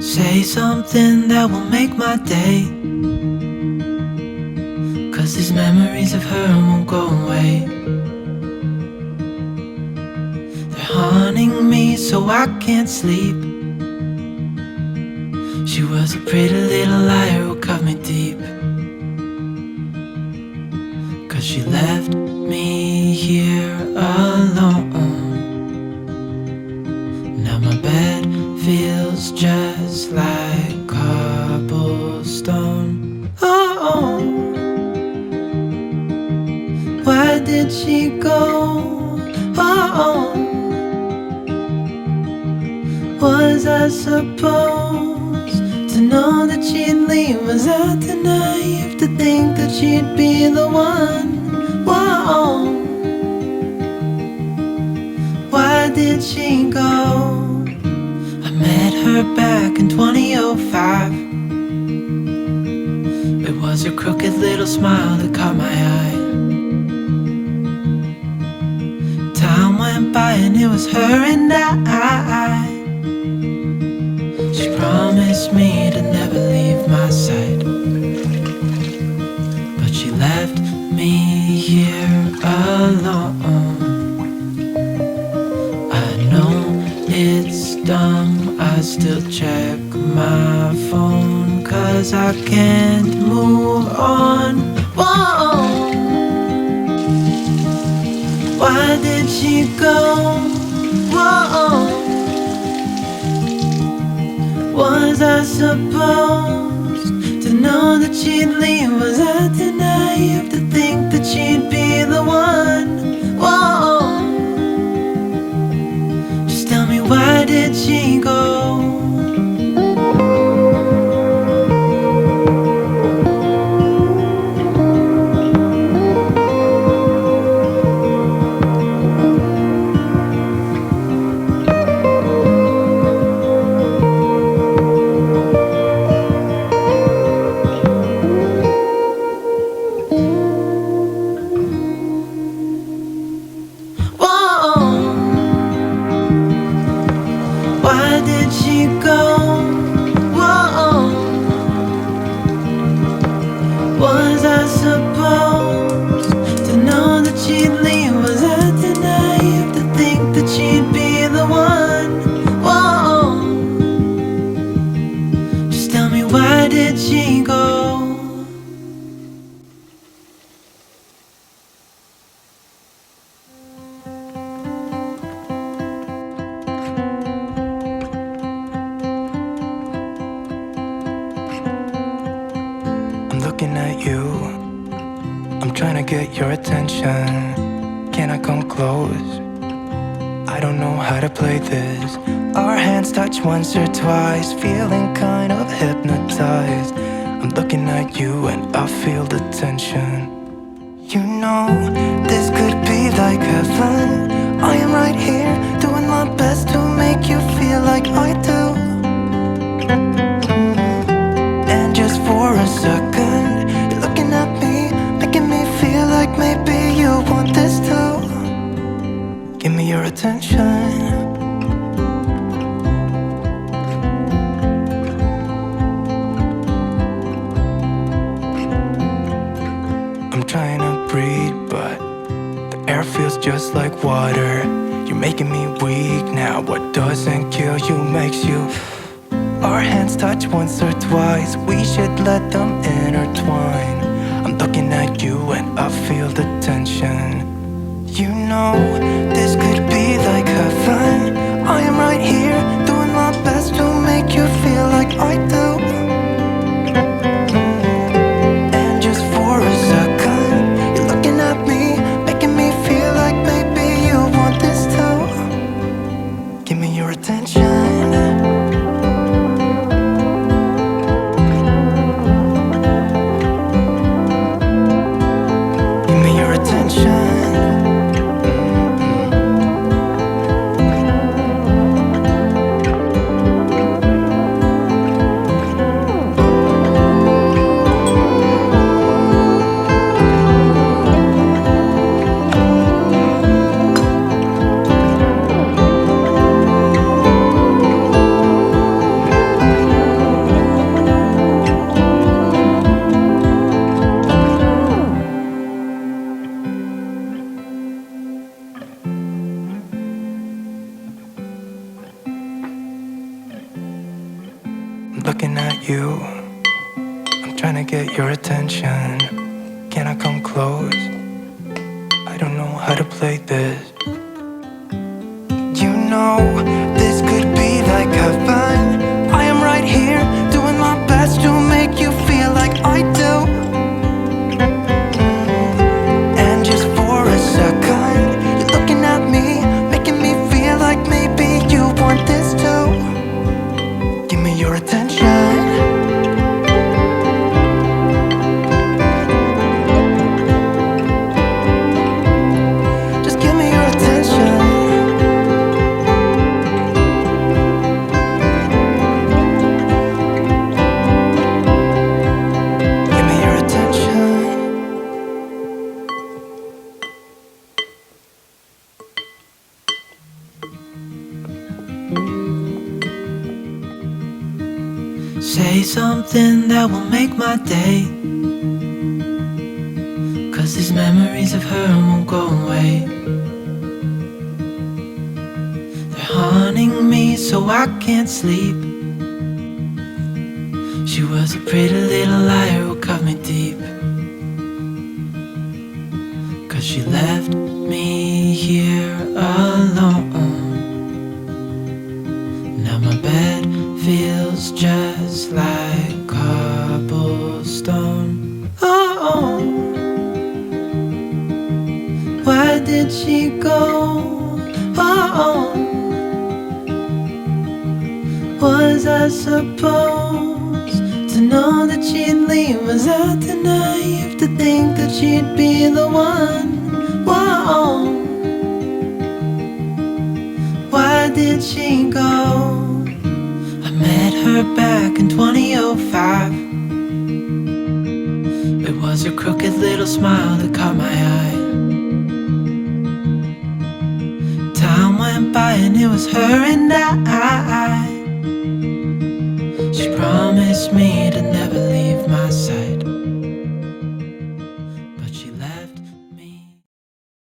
Say something that will make my day, 'cause these memories of her won't go away. They're haunting me so I can't sleep. She was a pretty little liar who cut me deep, 'cause she left me here alone. Now my bed feels just like cobblestone. Oh, why did she go? Oh, was I supposed to know that she'd leave? Was I too naive to think that she'd be the one? Whoa, why did she go? I met her back in 2005. It was her crooked little smile that caught my eye. Time went by and it was her and I. She promised me to never leave my side, but she left me here alone. I know it's dumb, I still check my phone, 'cause I can't move on. Whoa, why did she go? Whoa, was I supposed to know that she'd leave? Was I too naive to think that she'd be the one? Whoa, just tell me, why did she go? Looking at you, I'm trying to get your attention. Can I come close? I don't know how to play this. Our hands touch once or twice, feeling kind of hypnotized. I'm looking at you and I feel the tension. You know, this could be like heaven. I am right here, doing my best to make you feel like I do. And just for a second, you're looking at me, making me feel like maybe you want this too. Give me your attention. I'm trying to breathe, but the air feels just like water. You're making me weak now. What doesn't kill you makes you. Our hands touch once or twice, we should let them intertwine. I'm looking at you and I feel the tension. You know, this could be like heaven. I am right here, doing my best to make you feel like I do. And just for a second, you're looking at me, making me feel like maybe you want this too. Give me your attention. Give me your attention. looking at you. I'm trying to get your attention. Can I come close? I don't know how to play this. You know, this could be like heaven. I am right here, doing my best to make you feel like I do. And just for a second, you're looking at me, making me feel like maybe you want this too. Give me your attention. Just give me your attention. Give me your attention. Say something that will make my day, 'cause these memories of her won't go away. They're haunting me so I can't sleep. She was a pretty little liar who cut me deep, 'cause she left me here alone. Now my bed feels just like cobblestone. Oh, why did she go? Oh, was I supposed to know that she'd leave? Was I too naive to think that she'd be the one? Whoa, why did she go? I met her back in 2005. It was her crooked little smile that caught my eye. Time went by and it was her and I. She promised me